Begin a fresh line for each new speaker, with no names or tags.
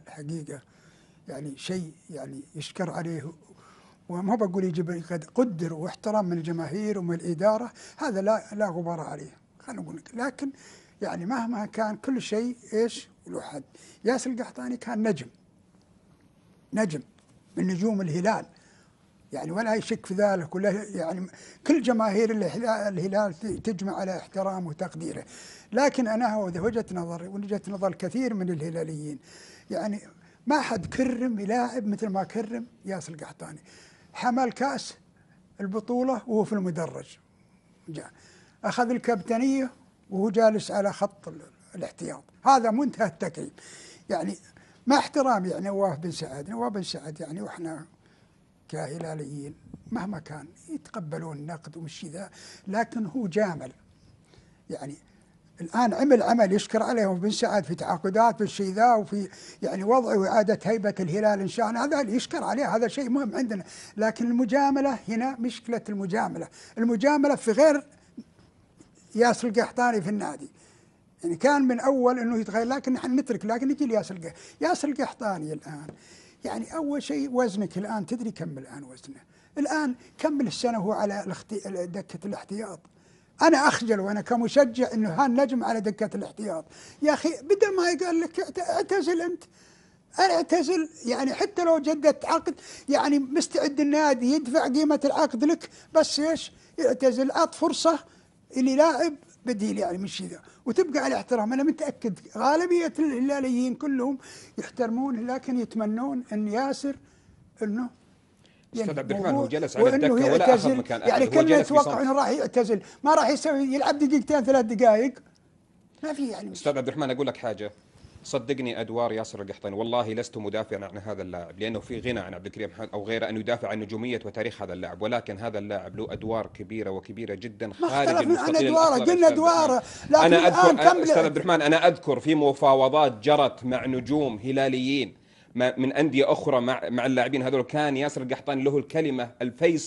الحقيقة يعني شيء يعني يشكر عليه، وما بقول يجب قد قدر واحترام من الجماهير ومن الإدارة، هذا لا غبار عليه، خلينا نقول لك. لكن يعني مهما كان كل شيء ايش له حد. ياسر القحطاني كان نجم من نجوم الهلال، يعني ولا يشك في ذلك، ولا يعني كل جماهير الهلال تجمع على احترامه وتقديره. لكن أنا وجهة نظري وجهة نظر الكثير من الهلاليين، يعني ما حد كرم لاعب مثل ما كرم ياسر القحطاني. حمل كأس البطولة وهو في المدرج، أخذ الكابتنية وهو جالس على خط الاحتياط، هذا منتهى التكريم. يعني مع احترام يعني نواف بن سعد يعني وإحنا كهلاليين مهما كان يتقبلون النقد ومشي ذا، لكن هو جامل. يعني الآن عمل يشكر عليهم بن سعد في تعاقدات في الشيء ذا، وفي يعني وضع وإعادة هيبة الهلال إن شاء الله، هذا اللي يشكر عليه، هذا شيء مهم عندنا. لكن المجاملة هنا مشكلة، المجاملة في غير ياسر القحطاني في النادي. يعني كان من أول أنه يتغير، لكن نحن نترك، لكن نجي ياسر القحطاني الآن. يعني أول شيء وزنك الآن تدري كم الآن وزنه؟ الآن كمل السنة هو على دكة الاحتياط. أنا أخجل وأنا كمشجع إنه هالنجم على دكة الاحتياط. يا أخي بدل ما يقال لك اعتزل أنت، أنا اعتزل، يعني حتى لو جددت عقد يعني مستعد النادي يدفع قيمة العقد لك، بس إيش يعتزل، عط فرصة اللي لاعب بديل يعني مش ذا، وتبقى على احترام. أنا متأكد غالبية الهلاليين كلهم يحترمون، لكن يتمنون أن ياسر أنه
استاذ عبد الرحمن هو جلس على
وانه
الدكه ولا اخذ
يعتزل،
مكان
يعني
احد، هو
كلنا
جلس
يتوقع
بصمت.
انه راح يعتزل، ما راح يسوي يلعب دقيقتين 3 دقائق، ما في يعني.
استاذ عبد الرحمن اقول لك حاجه، صدقني ادوار ياسر القحطاني والله لست مدافعا عن هذا اللاعب، لانه في غنى عن عبد الكريم او غيره ان يدافع عن نجوميه وتاريخ هذا اللاعب، ولكن هذا اللاعب له ادوار كبيره وكبيره جدا
ما
خارج
اختلفنا عن
المستطيل
ادواره،
الاخضر. يا
قلنا
استاذ عبد الرحمن
ادواره، لكن
انا اذكر،
الان كم
استاذ عبد الرحمن انا اذكر في مفاوضات جرت مع نجوم هلاليين من انديه اخرى مع اللاعبين هذول، كان ياسر القحطاني له الكلمه الفيصل